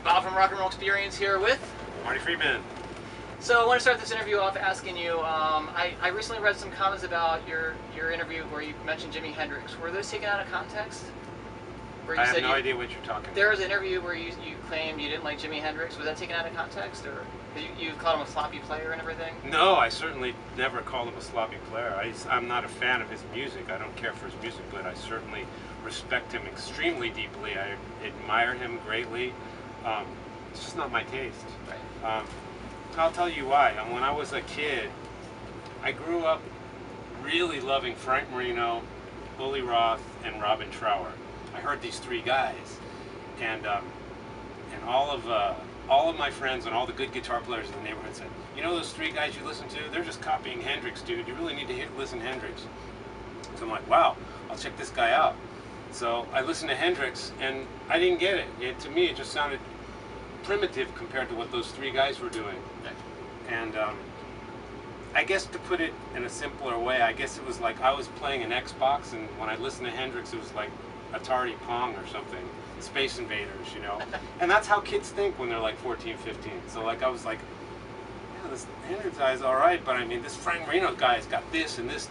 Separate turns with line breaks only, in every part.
Bob from Rock and Roll Experience here with
Marty Friedman.
So I want to start this interview off asking you, I recently read some comments about your interview where you mentioned Jimi Hendrix. Were those taken out of context? Where you
I have no idea what you're talking about.
There was an interview where you claimed you didn't like Jimi Hendrix. Was that taken out of context? Or you called him a sloppy player and everything?
No, I certainly never called him a sloppy player. I'm not a fan of his music. I don't care for his music, but I certainly respect him extremely deeply. I admire him greatly. It's just not my taste.
Right.
I'll tell you why. When I was a kid, I grew up really loving Frank Marino, Bully Roth, and Robin Trower. I heard these three guys, and all of my friends and all the good guitar players in the neighborhood said, "You know those three guys you listen to? They're just copying Hendrix, dude. You really need to listen to Hendrix." So I'm like, "Wow, I'll check this guy out." So I listened to Hendrix, and I didn't get it. To me, it just sounded primitive compared to what those three guys were doing. And I guess to put it in a simpler way, I guess it was like I was playing an Xbox, and when I listened to Hendrix, it was like Atari Pong or something, Space Invaders, you know. And that's how kids think when they're like 14, 15. So like I was like, yeah, this Hendrix guy's all right, but I mean this Frank Marino guy's got this and this,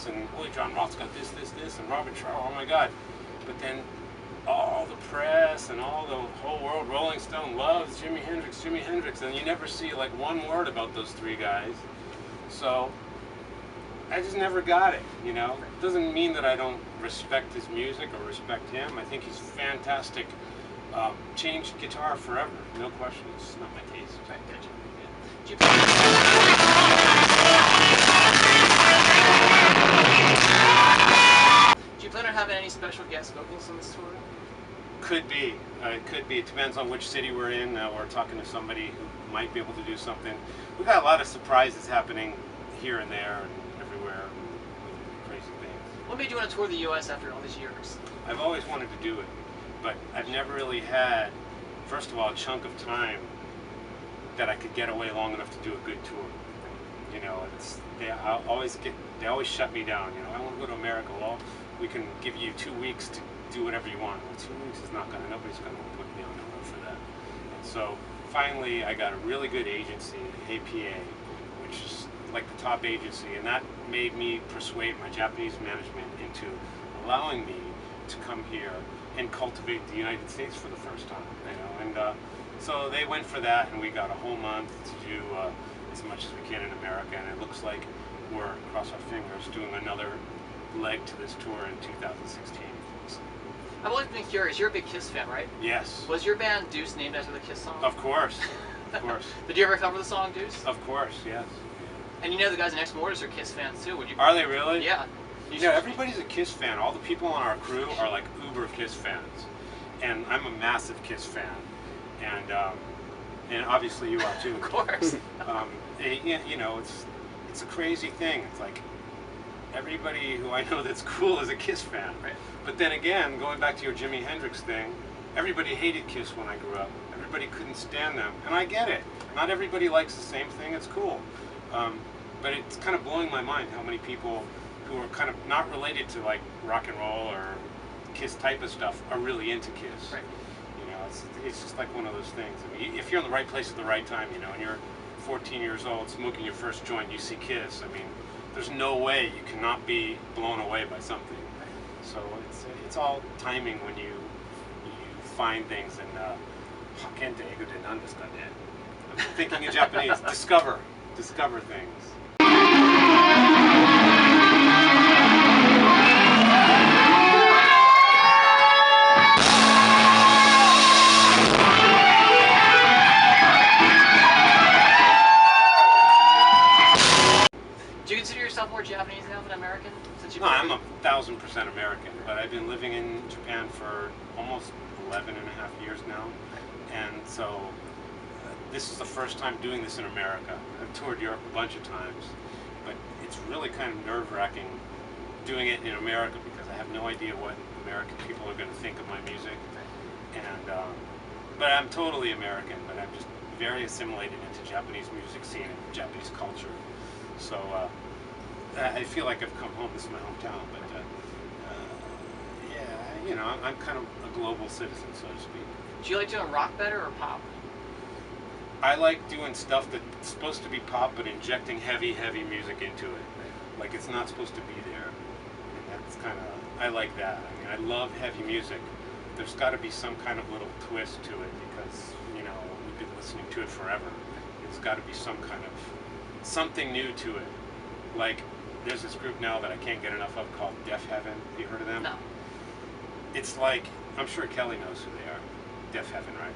and Willie John Roth's got this, and Robin Trower, oh my God. But then all the press and all the whole world, Rolling Stone loves Jimi Hendrix, and you never see like one word about those three guys. So I just never got it, you know. It doesn't mean that I don't respect his music or respect him. I think he's fantastic. Changed guitar forever, no question. It's not my taste.
Right, gotcha. Do you plan on having any special guest vocals on this tour?
Could be. It could be. It depends on which city we're in. We're talking to somebody who might be able to do something. We've got a lot of surprises happening here and there and everywhere. Crazy things.
What made you want to tour the U.S. after all these years?
I've always wanted to do it, but I've never really had, first of all, a chunk of time that I could get away long enough to do a good tour. You know, they always shut me down. You know, I want to go to America. Well, we can give you 2 weeks to do whatever you want. Well, 2 weeks is nobody's gonna put me on the road for that. And so finally I got a really good agency, APA, which is like the top agency, and that made me persuade my Japanese management into allowing me to come here and cultivate the United States for the first time, you know. And so they went for that, and we got a whole month to do as much as we can in America, and it looks like we're, cross our fingers, doing another leg to this tour in 2016.
I've always been curious. You're a big Kiss fan, right?
Yes.
Was your band Deuce named after the Kiss song?
Of course. Of course.
Did you ever cover the song Deuce?
Of course, yes.
And you know the guys in Ex Mortis are Kiss fans too.
Are they really?
Yeah.
Yeah, everybody's a Kiss fan. All the people on our crew are like uber Kiss fans. And I'm a massive Kiss fan. And obviously you are too.
Of course.
You know, it's a crazy thing. It's like everybody who I know that's cool is a Kiss fan.
Right.
But then again, going back to your Jimi Hendrix thing, everybody hated Kiss when I grew up. Everybody couldn't stand them, and I get it. Not everybody likes the same thing, it's cool. But it's kind of blowing my mind how many people who are kind of not related to like rock and roll or Kiss type of stuff are really into Kiss.
Right.
You know, it's just like one of those things. I mean, if you're in the right place at the right time, you know, and you're 14 years old, smoking your first joint, you see Kiss, I mean, there's no way you cannot be blown away by something. So it's all timing when you find things, and hakente ego de nandasuka ne. I'm thinking in Japanese, discover things.
Do you consider yourself more Japanese now than American?
No, I'm 1,000% American, but I've been living in Japan for almost 11 and a half years now, and so this is the first time doing this in America. I've toured Europe a bunch of times, but it's really kind of nerve-wracking doing it in America because I have no idea what American people are going to think of my music, and but I'm totally American, but I'm just very assimilated into Japanese music scene and Japanese culture. So I feel like I've come home. This is my hometown, but yeah, you know, I'm kind of a global citizen, so to speak.
Do you like doing rock better or pop?
I like doing stuff that's supposed to be pop, but injecting heavy music into it. Like it's not supposed to be there. And that's kind of, I like that. I mean, I love heavy music. There's got to be some kind of little twist to it because, you know, we've been listening to it forever. There's got to be some kind of, something new to it. Like, there's this group now that I can't get enough of called Deaf Heaven. Have you heard of them?
No.
It's like, I'm sure Kelly knows who they are. Deaf Heaven, right?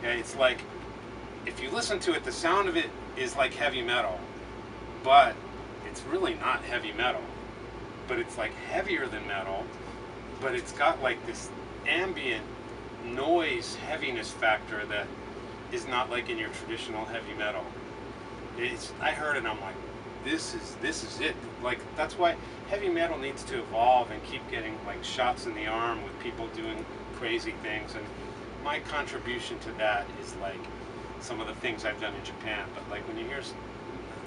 Yeah, it's like, if you listen to it, the sound of it is like heavy metal, but it's really not heavy metal. But it's like heavier than metal, but it's got like this ambient noise heaviness factor that is not like in your traditional heavy metal. I heard it and I'm like, this is it. Like, that's why heavy metal needs to evolve and keep getting like shots in the arm with people doing crazy things. And my contribution to that is like some of the things I've done in Japan. But like when you hear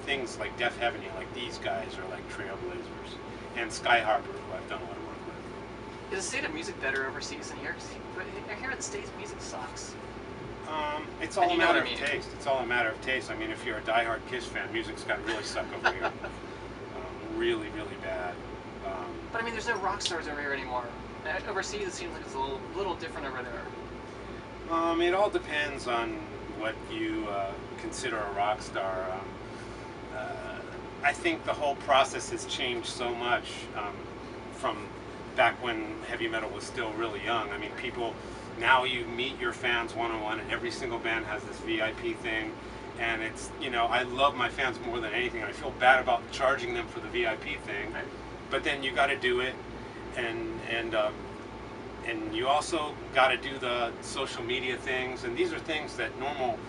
things like Deaf Heaven, you're like, these guys are like trailblazers. And Sky Harbor, who I've done a lot of work with.
Is the state of music better overseas than here? 'Cause here in the States, music sucks.
It's all a matter of taste. It's all a matter of taste. I mean, if you're a diehard Kiss fan, music's got to really suck over here. Really, really bad.
But I mean, there's no rock stars over here anymore. Overseas, it seems like it's a little different over there.
It all depends on what you consider a rock star. I think the whole process has changed so much from back when heavy metal was still really young. I mean, people, now you meet your fans one-on-one, and every single band has this VIP thing, and it's, you know, I love my fans more than anything. I feel bad about charging them for the VIP thing, but then you got to do it, and you also got to do the social media things, and these are things that normal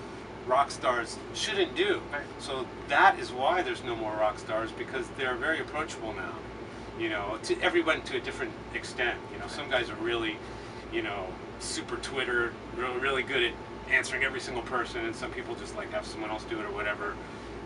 rock stars shouldn't do. So that is why there's no more rock stars, because they're very approachable now. You know, to everyone to a different extent. You know, some guys are really, you know, super Twitter, really good at answering every single person, and some people just like have someone else do it or whatever.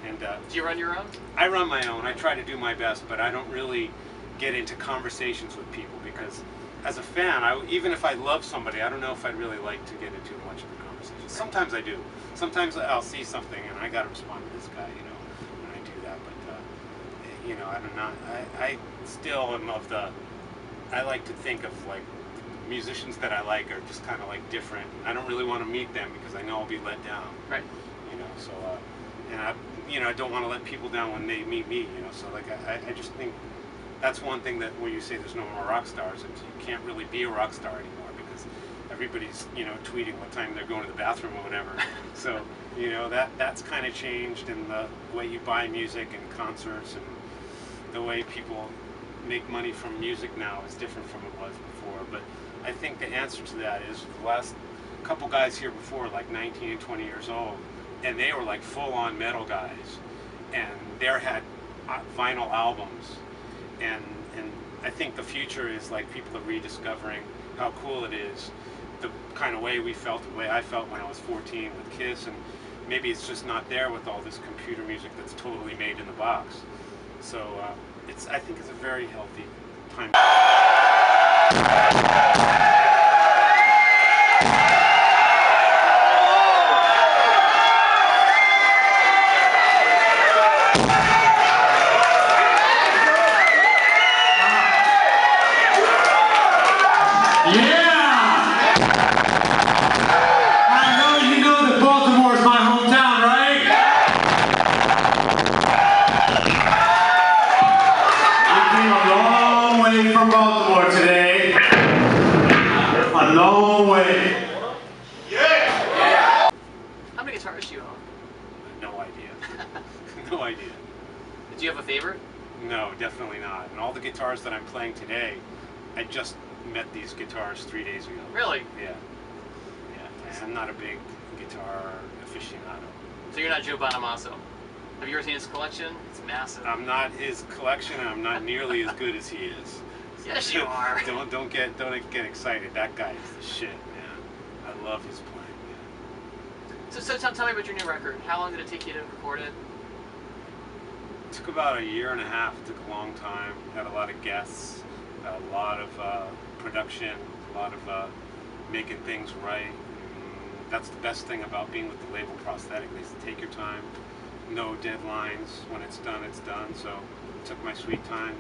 And
do you run your own?
I run my own. I try to do my best, but I don't really get into conversations with people because, as a fan, even if I love somebody, I don't know if I'd really like to get into much of a conversation. Sometimes I do. Sometimes I'll see something and I got to respond to this guy, you know, when I do that. But you know, I still am of the. I like to think of like musicians that I like are just kind of like different. I don't really want to meet them because I know I'll be let down.
Right.
You know, so and I don't want to let people down when they meet me. You know, so like I just think that's one thing that when you say there's no more rock stars, and you can't really be a rock star anymore because everybody's, you know, tweeting what time they're going to the bathroom or whatever. So, you know, that's kind of changed, and the way you buy music and concerts and the way people make money from music now is different from it was before. But I think the answer to that is the last couple guys here before, like 19 and 20 years old, and they were like full-on metal guys, and they had vinyl albums, and I think the future is like people are rediscovering how cool it is, the kind of way we felt, the way I felt when I was 14 with Kiss, and maybe it's just not there with all this computer music that's totally made in the box. So I think it's a very healthy time.
From Baltimore today. A long way.
Yeah! How many guitars do you own?
No idea. No idea.
Do you have a favorite?
No, definitely not. And all the guitars that I'm playing today, I just met these guitars 3 days ago.
Really?
Yeah. Yeah. I'm not a big guitar aficionado.
So you're not Joe Bonamassa? Have you ever seen his collection? It's massive.
I'm not his collection, and I'm not nearly as good as he is. So
yes, you are.
Don't get excited. That guy is the shit, man. I love his playing. Yeah.
So tell me about your new record. How long did it take you to record it?
It took about a year and a half. It took a long time. Had a lot of guests. Had a lot of production. lot of making things right. That's the best thing about being with the label Prosthetic. They take your time, no deadlines. When it's done, it's done. So I took my sweet time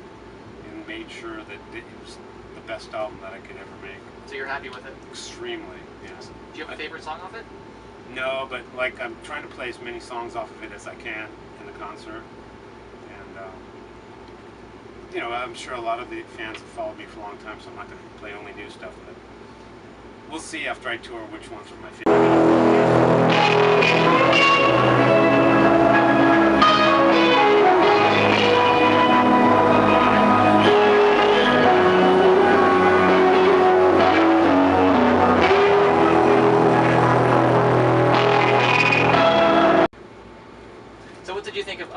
and made sure that it was the best album that I could ever make.
So you're happy with it?
Extremely, yes.
Do you have a favorite song off it?
No, but like I'm trying to play as many songs off of it as I can in the concert. And you know, I'm sure a lot of the fans have followed me for a long time, so I'm not going to play only new stuff. But we'll see after I tour which ones are my
So what did you think of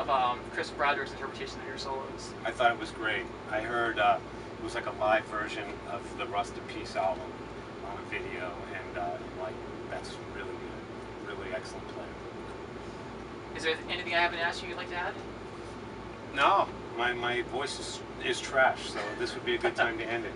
Chris Broderick's interpretation of your solos?
I thought it was great. I heard it was like a live version of the Rust in Peace album on a video, and like that's really good, really excellent play.
Is there anything I haven't asked you you'd like to add?
No, my voice is trash, so this would be a good time to end it.